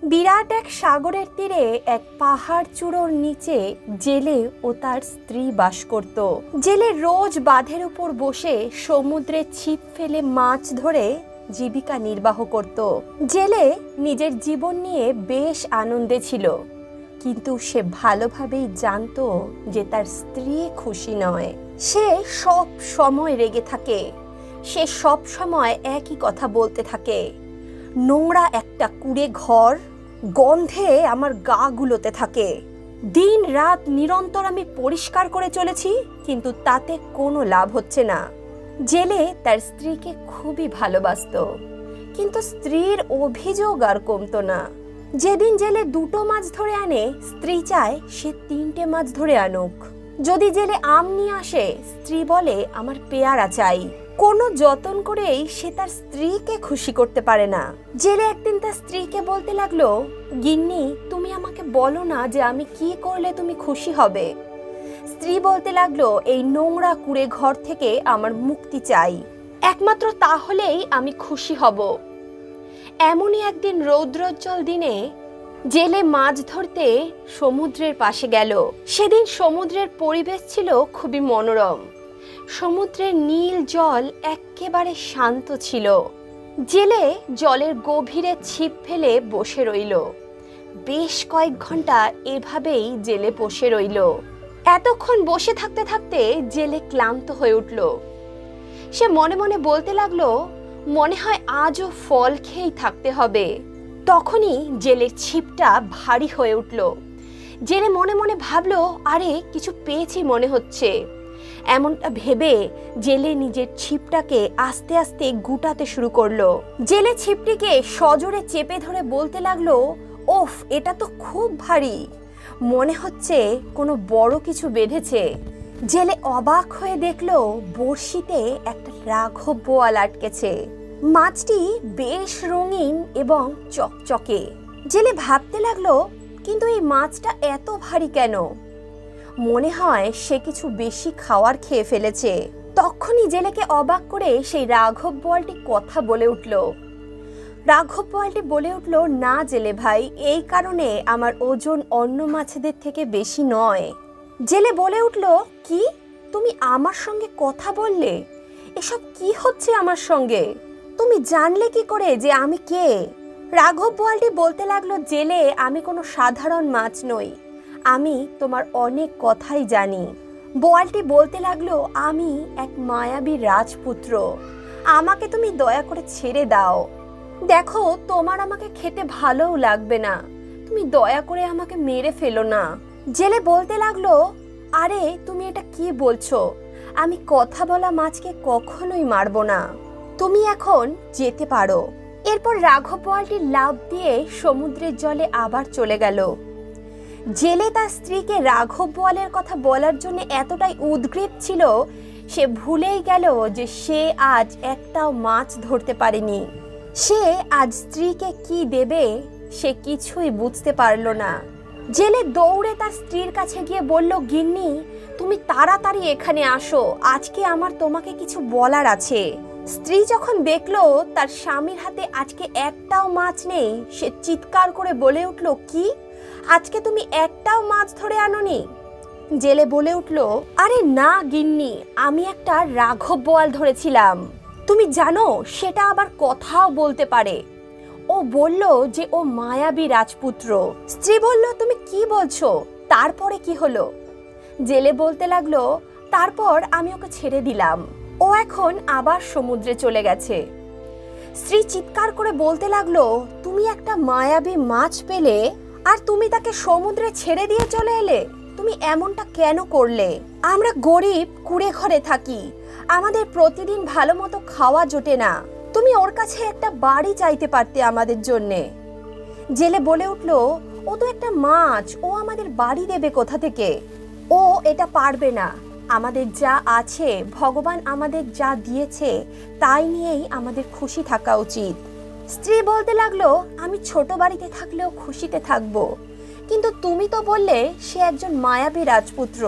বিরাট এক সাগরের তীরে এক পাহাড় চূড়োর নিচে জেলে ও তার স্ত্রী বাস করত। জেলে রোজ বাঁধের উপর বসে সমুদ্রে ছিপ ফেলে মাছ ধরে জীবিকা নির্বাহ করত। জেলে নিজের জীবন নিয়ে বেশ আনন্দে ছিল, কিন্তু সে ভালোভাবেই জানতো যে তার স্ত্রী খুশি নয়। সে সব সময় রেগে থাকে, সে সব সময় একই কথা বলতে থাকে। নোংরা একটা কুঁড়ে ঘর, গন্ধে আমার গা গুলোতে থাকে। দিন রাত নিরন্তর আমি পরিষ্কার করে চলেছি, কিন্তু তাতে কোনো লাভ হচ্ছে না। জেলে তার স্ত্রীকে খুবই ভালোবাসতো, কিন্তু স্ত্রীর অভিযোগ আর কমতো না। যেদিন জেলে 2টো মাছ ধরে আনে, স্ত্রী চায় সে 3টে মাছ ধরে আনুক। যদি জেলে আম নিয়ে আসে, স্ত্রী বলে আমার পেয়ারা চাই। কোনো যতন করেই সে তার স্ত্রীকে খুশি করতে পারে না। জেলে একদিন তার স্ত্রীকে বলতে লাগলো, গিন্নি, তুমি আমাকে বলো না যে আমি কি করলে তুমি খুশি হবে। স্ত্রী বলতে লাগলো, এই নোংরা কুঁড়ে ঘর থেকে আমার মুক্তি চাই, একমাত্র তাহলেই আমি খুশি হব। এমনই একদিন রৌদ্রোজ্জ্বল দিনে জেলে মাছ ধরতে সমুদ্রের পাশে গেল। সেদিন সমুদ্রের পরিবেশ ছিল খুবই মনোরম। সমুদ্রের নীল জল একেবারে শান্ত ছিল। জেলে জলের গভীরে ছিপ ফেলে বসে রইল। বেশ কয়েক ঘন্টা এভাবেই জেলে বসে রইল। এতক্ষণ বসে থাকতে থাকতে জেলে ক্লান্ত হয়ে উঠল। সে মনে মনে বলতে লাগলো, মনে হয় আজও ফল খেয়েই থাকতে হবে। তখনই জেলের ছিপটা ভারী হয়ে উঠল। জেলে মনে মনে ভাবলো, আরে কিছু পেয়েছি মনে হচ্ছে। এমনটা ভেবে জেলে নিজের ছিপটাকে আস্তে আস্তে গুটাতে শুরু করলো। জেলে ছিপটিকে সজোরে চেপে ধরে বলতে লাগলো, ওফ, এটা তো খুব ভারী, মনে হচ্ছে কোনো বড় কিছু বেঁধেছে। জেলে অবাক হয়ে দেখলো বড়শিতে একটা রাঘব বোয়াল আটকেছে। মাছটি বেশ রঙিন এবং চকচকে। জেলে ভাবতে লাগলো, কিন্তু এই মাছটা এত ভারী কেন? মনে হয় সে কিছু বেশি খাওয়ার খেয়ে ফেলেছে। তখনই জেলেকে অবাক করে সেই রাঘব বোয়ালটি কথা বলে উঠল। রাঘব বোয়ালটি বলে উঠল, না জেলে ভাই, এই কারণে আমার ওজন অন্য মাছেদের থেকে বেশি নয়। জেলে বলে উঠল, কি, তুমি আমার সঙ্গে কথা বললে? এসব কি হচ্ছে আমার সঙ্গে? তুমি জানলে কি করে যে আমি কে? রাঘব বোয়ালটি বলতে লাগলো, জেলে, আমি কোনো সাধারণ মাছ নই, আমি তোমার অনেক কথাই জানি। বোয়ালটি বলতে লাগলো, আমি এক মায়াবী রাজপুত্র, আমাকে তুমি দয়া করে ছেড়ে দাও। দেখো, তোমার আমাকে খেতে ভালোও লাগবে না, তুমি দয়া করে আমাকে মেরে ফেলো না। জেলে বলতে লাগলো, আরে তুমি এটা কি বলছো? আমি কথা বলা মাছকে কখনোই মারবো না, তুমি এখন যেতে পারো। এরপর রাঘব বোয়ালটি লাফ দিয়ে সমুদ্রের জলে আবার চলে গেল। জেলে তার স্ত্রীকে রাঘব বোয়ালের কথা বলার জন্য এতটাই উদ্গ্রীব ছিল, সে ভুলেই গেল যে সে আজ একটাও মাছ ধরতে পারেনি। সে আজ স্ত্রীকে কি দেবে সে কিছুই বুঝতে পারল না। জেলে দৌড়ে তার স্ত্রীর কাছে গিয়ে বলল, গিন্নি, তুমি তাড়াতাড়ি এখানে আসো, আজকে আমার তোমাকে কিছু বলার আছে। স্ত্রী যখন দেখলো তার স্বামীর হাতে আজকে একটাও মাছ নেই, সে চিৎকার করে বলে উঠল, কি, আজকে তুমি একটাও মাছ ধরে আনোনি? জেলে বলে উঠল, আরে না গিন্নি, আমি একটা রাঘব বোয়াল ধরেছিলাম। তুমি জানো সেটা আবার কথাও বলতে পারে। ও বলল যে ও মায়াবী রাজপুত্র। স্ত্রী বলল, তুমি কি বলছো? তারপরে কি হলো? জেলে বলতে লাগলো, তারপর আমি ওকে ছেড়ে দিলাম, ও এখন আবার সমুদ্রে চলে গেছে। স্ত্রী চিৎকার করে বলতে লাগলো, তুমি একটা মায়াবী মাছ পেলে আর তুমি তাকে সমুদ্রে ছেড়ে দিয়ে চলে এলে? তুমি এমনটা কেন করলে? আমরা গরিব কুঁড়ে ঘরে থাকি, আমাদের প্রতিদিন ভালো মতো খাওয়া জোটে না, তুমি ওর কাছে একটা বাড়ি চাইতে পারতে আমাদের জন্যে। জেলে বলে উঠল, ও তো একটা মাছ, ও আমাদের বাড়ি দেবে কোথা থেকে? ও এটা পারবে না, আমাদের যা আছে, ভগবান আমাদের যা দিয়েছে তাই নিয়েই আমাদের খুশি থাকা উচিত। স্ত্রী বলতে লাগলো, আমি ছোট বাড়িতে থাকলেও খুশিতে থাকবো, কিন্তু তুমি তো বললে সে একজন মায়াবী রাজপুত্র,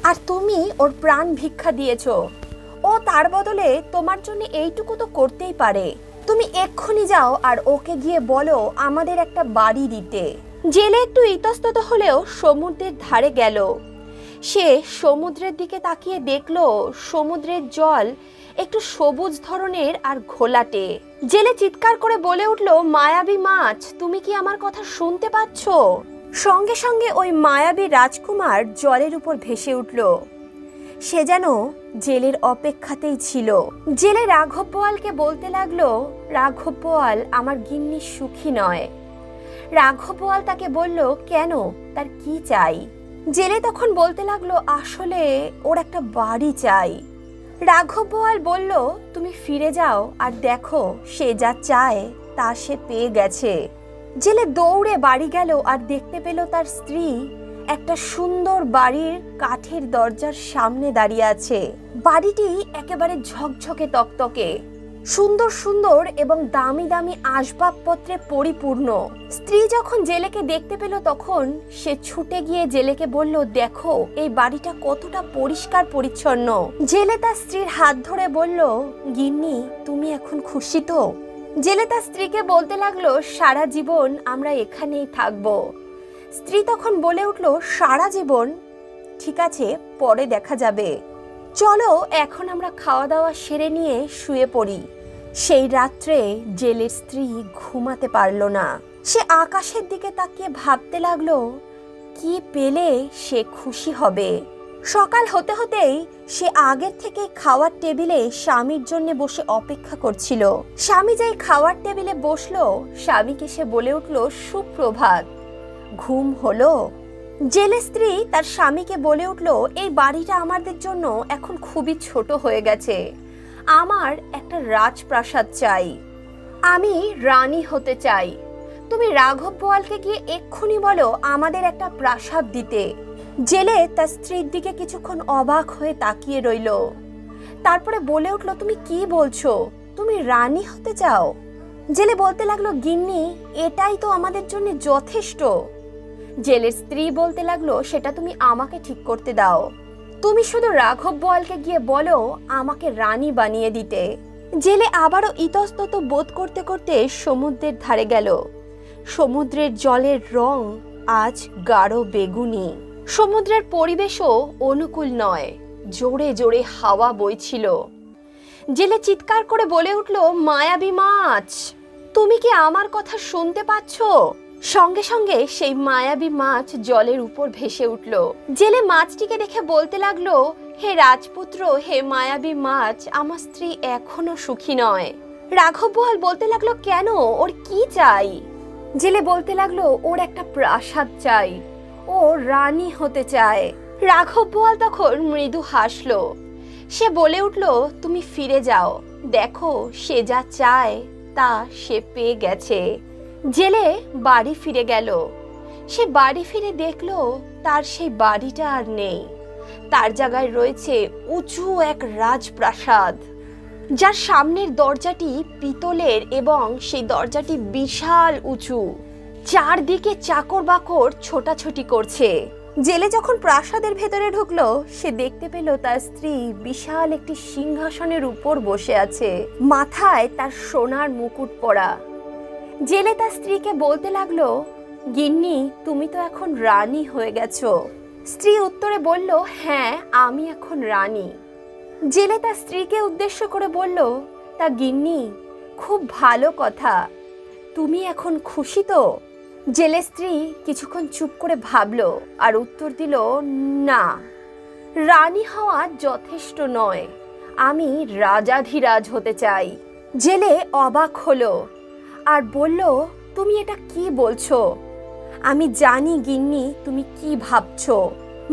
আর তুমি ওর প্রাণ ভিক্ষা দিয়েছো, ও তার বদলে তোমার জন্য এইটুকু তো করতেই পারে। তুমি এক্ষুনি যাও আর ওকে গিয়ে বলো আমাদের একটা বাড়ি দিতে। জেলে একটু ইতস্তত হলেও সমুদ্রের ধারে গেল। সে সমুদ্রের দিকে তাকিয়ে দেখলো সমুদ্রের জল একটু সবুজ ধরনের আর ঘোলাটে। জেলে চিৎকার করে বলে উঠল, মায়াবী মাছ, তুমি কি আমার কথা শুনতে পাচ্ছ? সঙ্গে সঙ্গে ওই মায়াবী রাজকুমার জলের উপর ভেসে উঠল। সে যেন জেলের অপেক্ষাতেই ছিল। জেলে রাঘব বোয়ালকে বলতে লাগলো, রাঘব বোয়াল, আমার গিন্নি সুখী নয়। রাঘব বোয়াল তাকে বলল, কেন, তার কি চাই? জেলে তখন বলতে লাগলো, আসলে ওর একটা বাড়ি চাই। রাঘব বোয়াল বলল, তুমি ফিরে যাও আর দেখো সে যা চায় তা সে পেয়ে গেছে। জেলে দৌড়ে বাড়ি গেল আর দেখতে পেল তার স্ত্রী একটা সুন্দর বাড়ির কাঠের দরজার সামনে দাঁড়িয়ে আছে। বাড়িটি একেবারে ঝকঝকে তকতকে, সুন্দর সুন্দর এবং দামি দামি আসবাবপত্রে পরিপূর্ণ। স্ত্রী যখন জেলেকে দেখতে পেল তখন সে ছুটে গিয়ে জেলেকে বলল, দেখো এই বাড়িটা কতটা পরিষ্কার পরিচ্ছন্ন। জেলে তার স্ত্রীর হাত ধরে বলল, গিন্নি, তুমি এখন খুশি তো? জেলে তার স্ত্রীকে বলতে লাগলো, সারা জীবন আমরা এখানেই থাকবো। স্ত্রী তখন বলে উঠল, সারা জীবন? ঠিক আছে, পরে দেখা যাবে। চলো এখন আমরা খাওয়া দাওয়া সেরে নিয়ে শুয়ে পড়ি। সেই রাত্রে জেলের স্ত্রী ঘুমাতে পারল না। সে আকাশের দিকে তাকিয়ে ভাবতে লাগলো কি পেলে সে খুশি হবে। সকাল হতে হতেই সে আগের থেকে খাওয়ার টেবিলে স্বামীর জন্য বসে অপেক্ষা করছিল। স্বামী যেই খাওয়ার টেবিলে বসলো, স্বামীকে সে বলে উঠল, সুপ্রভাত। ঘুম হলো? জেলে স্ত্রী তার স্বামীকে বলে উঠল, এই বাড়িটা আমাদের জন্য এখন খুবই ছোট হয়ে গেছে। আমার একটা রাজপ্রাসাদ চাই, আমি রানী হতে চাই। তুমি রাঘব বোয়ালকে গিয়ে এক্ষুনি বলো আমাদের একটা প্রাসাদ দিতে। জেলে তার স্ত্রীর দিকে কিছুক্ষণ অবাক হয়ে তাকিয়ে রইল। তারপরে বলে উঠল, তুমি কি বলছো? তুমি রানী হতে চাও? জেলে বলতে লাগলো, গিন্নি, এটাই তো আমাদের জন্য যথেষ্ট। জেলের স্ত্রী বলতে লাগলো, সেটা তুমি আমাকে ঠিক করতে দাও। তুমি শুধু রাঘব বোয়ালকে গিয়ে বলো আমাকে রানী বানিয়ে দিতে। জেলে আবারও ইতস্তত বোধ করতে করতে সমুদ্রের ধারে গেল। সমুদ্রের জলের রং আজ গাঢ় বেগুনি। সমুদ্রের পরিবেশও অনুকূল নয়, জোরে জোরে হাওয়া বইছিল। জেলে চিৎকার করে বলে উঠল, মায়াবী মাছ, তুমি কি আমার কথা শুনতে পাচ্ছ? সঙ্গে সঙ্গে সেই মায়াবী মাছ জলের উপর ভেসে উঠল। জেলে মাছটিকে দেখে বলতে লাগলো, হে রাজপুত্র, হে মায়াবী মাছ, আমার স্ত্রী এখনো সুখী নয়। রাঘব বোয়াল বলতে লাগলো, কেন, ওর কি চাই? জেলে বলতে লাগলো, ওর একটা প্রাসাদ চাই, ও রানী হতে চায়। রাঘব বোয়াল তখন মৃদু হাসলো। সে বলে উঠল, তুমি ফিরে যাও, দেখো সে যা চায় তা সে পেয়ে গেছে। জেলে বাড়ি ফিরে গেল। সে বাড়ি ফিরে দেখলো তার সেই বাড়িটা আর নেই। তার জায়গায় রয়েছে উঁচু এক রাজপ্রাসাদ, যার সামনের দরজাটি পিতলের এবং সেই দরজাটি বিশাল উঁচু। চারদিকে চাকর বাকর ছোটাছুটি করছে। জেলে যখন প্রাসাদের ভেতরে ঢুকলো, সে দেখতে পেল তার স্ত্রী বিশাল একটি সিংহাসনের উপর বসে আছে, মাথায় তার সোনার মুকুট পরা। জেলে তার স্ত্রীকে বলতে লাগলো, গিন্নি, তুমি তো এখন রানী হয়ে গেছো। স্ত্রী উত্তরে বলল, হ্যাঁ, আমি এখন রানী। জেলে তার স্ত্রীকে উদ্দেশ্য করে বলল, তা গিন্নি, খুব ভালো কথা, তুমি এখন খুশি তো? জেলে স্ত্রী কিছুক্ষণ চুপ করে ভাবলো আর উত্তর দিল, না, রানী হওয়া যথেষ্ট নয়, আমি রাজাধিরাজ হতে চাই। জেলে অবাক হলো আর বলল, তুমি এটা কি বলছো? আমি জানি গিন্নি তুমি কি ভাবছো।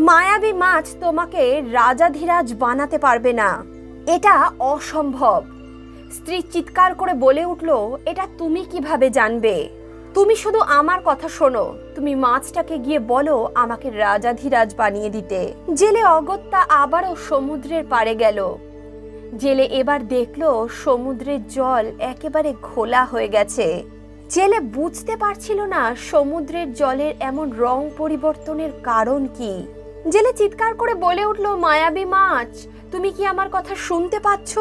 মায়াবী মাছ তোমাকে রাজাধিরাজ বানাতে পারবে না, এটা অসম্ভব। স্ত্রী চিৎকার করে বলে উঠল, এটা তুমি কিভাবে জানবে? তুমি শুধু আমার কথা শোনো, তুমি মাছটাকে গিয়ে বলো আমাকে রাজাধিরাজ বানিয়ে দিতে। জেলে অগত্যা আবারও সমুদ্রের পাড়ে গেল। জেলে এবার দেখলো সমুদ্রের জল একেবারে ঘোলা হয়ে গেছে। জেলে বুঝতে পারছিল না সমুদ্রের জলের এমন রং পরিবর্তনের কারণ কি। জেলে চিৎকার করে বলে উঠল, মায়াবী মাছ, তুমি কি আমার কথা শুনতে পাচ্ছ?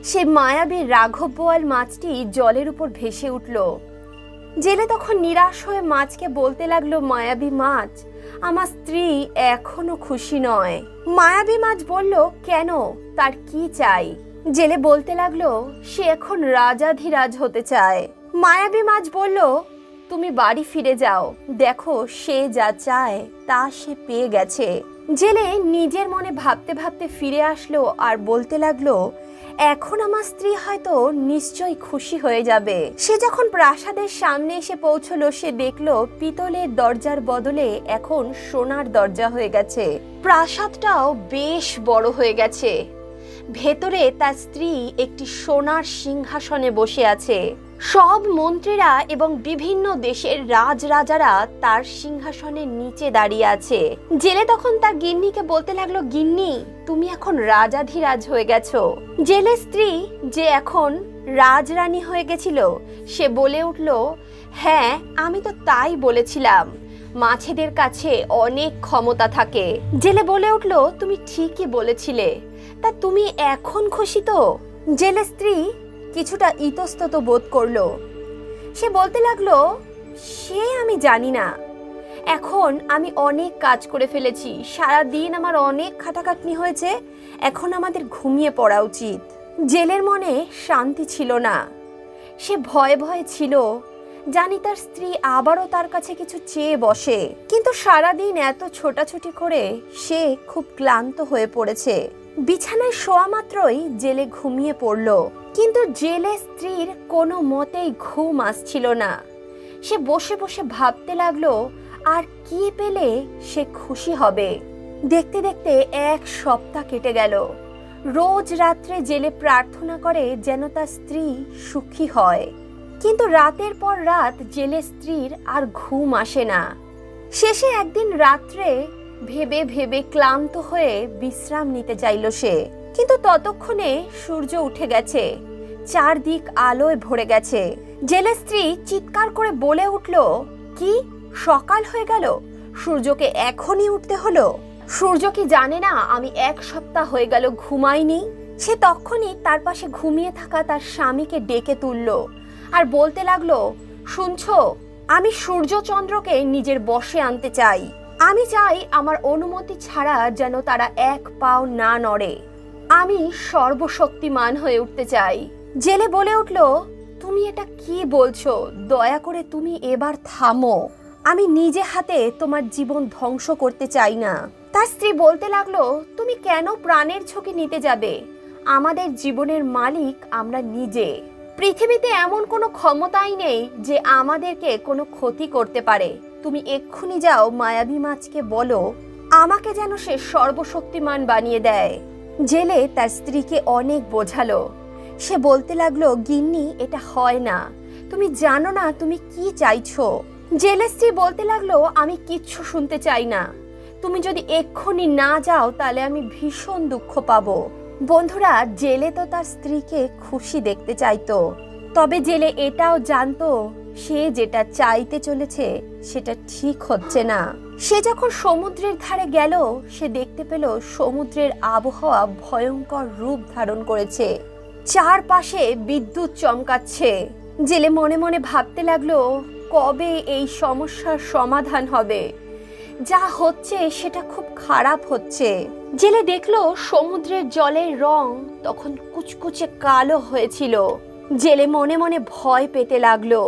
সে মায়াবী রাঘব বোয়াল মাছটি জলের উপর ভেসে উঠল। জেলে তখন নিরাশ হয়ে মাছকে বলতে লাগলো, মায়াবী মাছ, আমার স্ত্রী এখনো খুশি নয়। মায়াবী মাছ বলল, কেন, তার কি চাই? জেলে বলতে লাগলো, সে এখন রাজাধিরাজ হতে চায়। মায়াবী মাছ বলল, তুমি বাড়ি ফিরে যাও, দেখো সে যা চায় তা সে পেয়ে গেছে। জেলে নিজের মনে ভাবতে ভাবতে ফিরে আসলো আর বলতে লাগলো, এখন আমার স্ত্রী হয়তো নিশ্চয়ই খুশি হয়ে যাবে। সে যখন প্রাসাদের সামনে এসে পৌঁছলো, সে দেখলো পিতলের দরজার বদলে এখন সোনার দরজা হয়ে গেছে। প্রাসাদটাও বেশ বড় হয়ে গেছে। ভেতরে তার স্ত্রী একটি সোনার সিংহাসনে বসে আছে। সব মন্ত্রীরা এবং বিভিন্ন দেশের রাজরাজারা তার সিংহাসনের নিচে দাঁড়িয়ে আছে। জেলে তখন তার গিন্নিকে বলতে লাগলো, গিন্নি, তুমি এখন রাজাধিরাজ হয়ে গেছো। জেলে স্ত্রী, যে এখন রাজরানী হয়ে গেছিল, সে বলে উঠল, হ্যাঁ, আমি তো তাই বলেছিলাম, মাছেদের কাছে অনেক ক্ষমতা থাকে। জেলে বলে উঠল, তুমি ঠিকই বলেছিলে, তা তুমি এখন খুশি তো? জেলে স্ত্রী কিছুটা ইতস্তত বোধ করলো। সে বলতে লাগলো, সে আমি জানি না, এখন আমি অনেক কাজ করে ফেলেছি, সারা দিন আমার অনেক খাটাখাটনি হয়েছে, এখন আমাদের ঘুমিয়ে পড়া উচিত। জেলের মনে শান্তি ছিল না, সে ভয়ে ভয়ে ছিল, জানি তার স্ত্রী আবারও তার কাছে কিছু চেয়ে বসে। কিন্তু সারাদিন এত ছোটাছুটি করে সে খুব ক্লান্ত হয়ে পড়েছে। বিছানায় শোয়া মাত্রই জেলে ঘুমিয়ে পড়ল। কিন্তু জেলে স্ত্রীর কোনো মতেই ঘুম আসছিল না। সে বসে বসে ভাবতে লাগলো, আর কি পেলে সে খুশি হবে। দেখতে দেখতে 1 সপ্তাহ কেটে গেল। রোজ রাত্রে জেলে প্রার্থনা করে যেন তার স্ত্রী সুখী হয়। কিন্তু রাতের পর রাত জেলে স্ত্রীর আর ঘুম আসে না। শেষে একদিন রাত্রে ভেবে ভেবে ক্লান্ত হয়ে বিশ্রাম নিতে চাইল সে। কিন্তু ততক্ষণে সূর্য উঠে গেছে, চারদিক আলোয় ভরে গেছে। জেলে স্ত্রী চিৎকার করে বলে উঠল, কি, সকাল হয়ে গেল, সূর্যকে এখনই উঠতে হলো? সূর্য কি জানে না আমি 1 সপ্তাহ হয়ে গেল ঘুমাইনি? সে তখনই তার পাশে ঘুমিয়ে থাকা তার স্বামীকে ডেকে তুলল আর বলতে লাগলো, শুনছো, আমি সূর্যচন্দ্রকে নিজের বশে আনতে চাই। আমি চাই আমার অনুমতি ছাড়া যেন তারা 1 পাও না নড়ে। আমি সর্বশক্তিমান হয়ে উঠতে চাই। জেলে বলে উঠল, তুমি এটা কি বলছো? দয়া করে তুমি এবার থামো, আমি নিজে হাতে তোমার জীবন ধ্বংস করতে চাই না। তার স্ত্রী বলতে লাগলো, তুমি কেন প্রাণের ঝুঁকি নিতে যাবে? আমাদের জীবনের মালিক আমরা নিজে। পৃথিবীতে এমন কোনো ক্ষমতাই নেই যে আমাদেরকে কোনো ক্ষতি করতে পারে। তুমি এক্ষুনি যাও মায়াবী মাছকে বলো আমাকে যেন সে সর্বশক্তিমান বানিয়ে দেয়। জেলে তার স্ত্রীকে অনেক বোঝালো। সে বলতে লাগলো, গিন্নি, এটা হয় না, তুমি জানো না তুমি কি চাইছো। জেলে স্ত্রী বলতে লাগলো, আমি কিচ্ছু শুনতে চাই না, তুমি যদি এক্ষুনি না যাও তাহলে আমি ভীষণ দুঃখ পাবো। বন্ধুরা, জেলে তো তার স্ত্রীকে খুশি দেখতে চাইতো, তবে জেলে এটাও জানতো সে যেটা চাইতে চলেছে সেটা ঠিক হচ্ছে না। সে যখন সমুদ্রের ধারে গেল, সে দেখতে পেল সমুদ্রের আবহাওয়া ভয়ঙ্কর রূপ ধারণ করেছে, চারপাশে বিদ্যুৎ চমকাচ্ছে। জেলে মনে মনে ভাবতে লাগলো, কবে এই সমস্যার সমাধান হবে? যা হচ্ছে সেটা খুব খারাপ হচ্ছে। জেলে দেখলো সমুদ্রের জলের রং তখন কুচকুচে কালো হয়েছিল। জেলে মনে মনে ভয় পেতে লাগলো।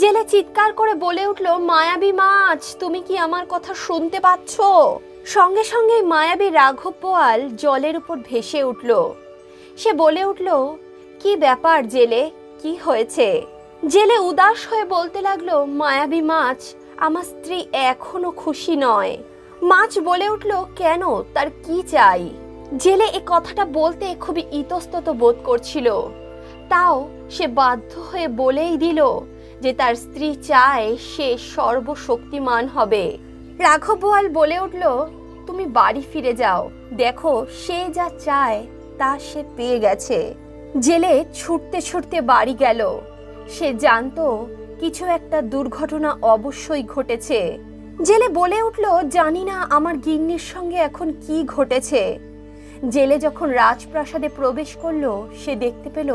জেলে চিৎকার করে বলে উঠলো, মায়াবী মাছ, তুমি কি আমার কথা শুনতে পাচ্ছ? সঙ্গে সঙ্গে মায়াবী রাঘব বোয়াল জলের উপর ভেসে উঠল। সে বলে উঠল, কি ব্যাপার জেলে, কি হয়েছে? জেলে উদাস হয়ে বলতে লাগলো, মায়াবী মাছ, আমার স্ত্রী এখনো খুশি নয়। মাছ বলে উঠল, কেন, তার কি চাই? জেলে এ কথাটা বলতে খুবই ইতস্তত বোধ করছিল, তাও সে বাধ্য হয়ে বলেই দিল যে তার স্ত্রী চায় সে সর্বশক্তিমান হবে। রাঘব বোয়াল বলে উঠল, তুমি বাড়ি ফিরে যাও, দেখো সে যা চায় তা সে পেয়ে গেছে। জেলে ছুটতে ছুটতে বাড়ি গেল। সে জানতো কিছু একটা দুর্ঘটনা অবশ্যই ঘটেছে। জেলে বলে উঠল, জানি না আমার গিন্নির সঙ্গে এখন কি ঘটেছে। জেলে যখন রাজপ্রাসাদে প্রবেশ করলো, সে দেখতে পেল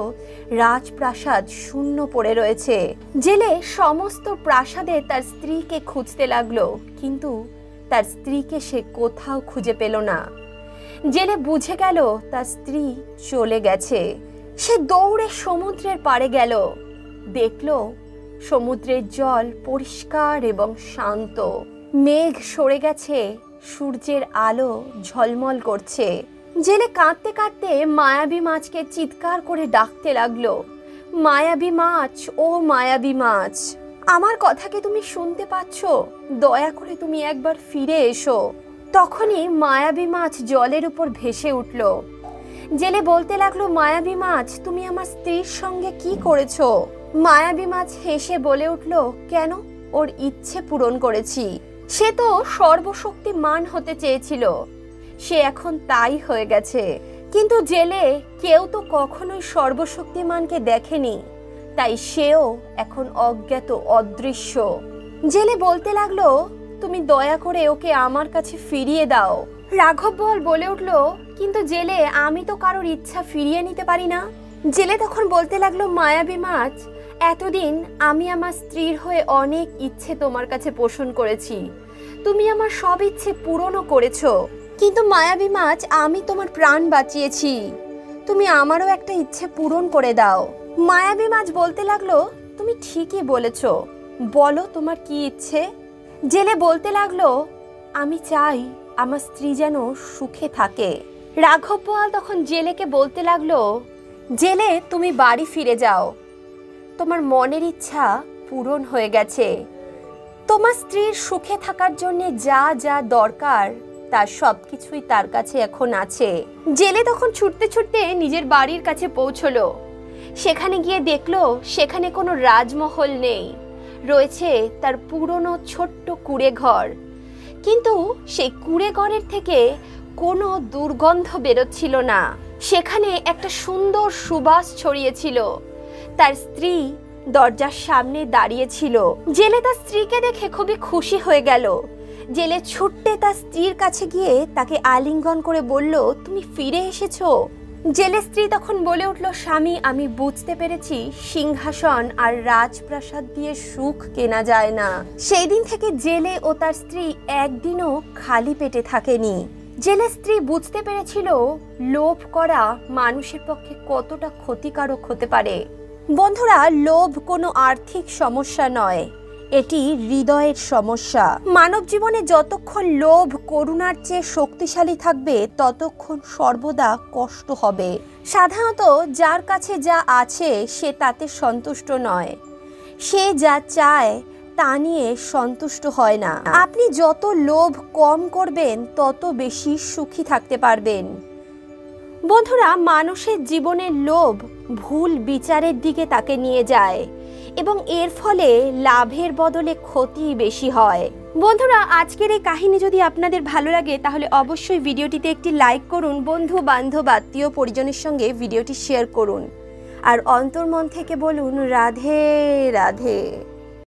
রাজপ্রাসাদ শূন্য পড়ে রয়েছে। জেলে সমস্ত প্রাসাদে তার স্ত্রীকে খুঁজতে লাগলো, কিন্তু তার স্ত্রীকে সে কোথাও খুঁজে পেল না। জেলে বুঝে গেল তার স্ত্রী চলে গেছে। সে দৌড়ে সমুদ্রের পাড়ে গেল, দেখল সমুদ্রের জল পরিষ্কার এবং শান্ত। মেঘ সরে গেছে, সূর্যের আলো ঝলমল করছে। জেলে কাঁদতে কাঁদতে মায়াবী মাছকে চিৎকার করে ডাকতে লাগলো, মায়াবী মাছ, ও মায়াবী মাছ, আমার কথা কি তুমি শুনতে পাচ্ছ? দয়া করে তুমি একবার ফিরে এসো। তখনই মায়াবী মাছ জলের উপর ভেসে উঠল। জেলে বলতে লাগলো, মায়াবী মাছ, তুমি আমার স্ত্রীর সঙ্গে কি করেছো? মায়াবী মাছ হেসে বলে উঠল, কেন? ওর ইচ্ছে পূরণ করেছি। সে তো সর্বশক্তিমান হতে চেয়েছিল, সে এখন তাই হয়ে গেছে। কিন্তু জেলে কেউ তো কখনোই সর্বশক্তিমানকে দেখেনি, তাই সেও এখন অজ্ঞাত, অদৃশ্য। জেলে বলতে লাগলো, তুমি দয়া করে ওকে আমার কাছে ফিরিয়ে দাও। রাঘব বোয়াল বলে উঠল, কিন্তু জেলে, আমি তো কারোর ইচ্ছা ফিরিয়ে নিতে পারি না। জেলে তখন বলতে লাগলো, মায়াবী মাছ, এতদিন আমি আমার স্ত্রীর হয়ে অনেক ইচ্ছে তোমার কাছে পোষণ করেছি, তুমি আমার সব ইচ্ছে পূরণও করেছো। কিন্তু মায়াবী মাছ, আমি তোমার প্রাণ বাঁচিয়েছি, তুমি আমারও একটা ইচ্ছে পূরণ করে দাও। মায়াবী মাছ বলতে লাগলো, তুমি ঠিকই বলেছো, বলো তোমার কি ইচ্ছে। জেলে বলতে লাগলো, আমি চাই আমার স্ত্রী যেন সুখে থাকে। রাঘব বোয়াল তখন জেলেকে বলতে লাগলো, জেলে, তুমি বাড়ি ফিরে যাও, তোমার মনের ইচ্ছা পূরণ হয়ে গেছে। তোমার স্ত্রীর সুখে থাকার জন্য যা যা দরকার তার সবকিছুই তার কাছে এখন আছে। জেলে তখন ছুটতে ছুটতে নিজের বাড়ির কাছে পৌঁছলো। সেখানে গিয়ে দেখলো সেখানে কোনো রাজমহল নেই, রয়েছে তার পুরনো ছোট্ট কুঁড়ে ঘর। কিন্তু সেই কুঁড়ে ঘরের থেকে কোনো দুর্গন্ধ বেরোচ্ছিল না, সেখানে একটা সুন্দর সুবাস ছড়িয়েছিল। তার স্ত্রী দরজার সামনে দাঁড়িয়েছিল। জেলে তার স্ত্রীকে দেখে খুবই খুশি হয়ে গেল। জেলে ছুটতে তার স্ত্রীর কাছে গিয়ে তাকে আলিঙ্গন করে বলল, তুমি ফিরে এসেছো। জেলের স্ত্রী তখন বলে উঠল, স্বামী, আমি বুঝতে পেরেছি সিংহাসন আর রাজপ্রাসাদ দিয়ে সুখ কেনা যায় না। সেই দিন থেকে জেলে ও তার স্ত্রী একদিনও খালি পেটে থাকেনি। জেলের স্ত্রী বুঝতে পেরেছিল লোভ করা মানুষের পক্ষে কতটা ক্ষতিকারক হতে পারে। বন্ধুরা, লোভ কোনো আর্থিক সমস্যা নয়, এটি হৃদয়ের সমস্যা। মানব জীবনে যতক্ষণ লোভ করুণার চেয়ে শক্তিশালী থাকবে, ততক্ষণ সর্বদা কষ্ট হবে। সাধারণত যার কাছে যা আছে সে তাতে সন্তুষ্ট নয়, সে যা চায় তা নিয়ে সন্তুষ্ট হয় না। আপনি যত লোভ কম করবেন, তত বেশি সুখী থাকতে পারবেন। বন্ধুরা, মানুষের জীবনের লোভ ভুল বিচারের দিকে তাকে নিয়ে যায় এবং এর ফলে লাভের বদলে ক্ষতি বেশি হয়। বন্ধুরা, আজকের এই কাহিনী যদি আপনাদের ভালো লাগে তাহলে অবশ্যই ভিডিওটিতে একটি লাইক করুন, বন্ধু বান্ধব আত্মীয় পরিজনের সঙ্গে ভিডিওটি শেয়ার করুন, আর অন্তর্মন থেকে বলুন রাধে রাধে।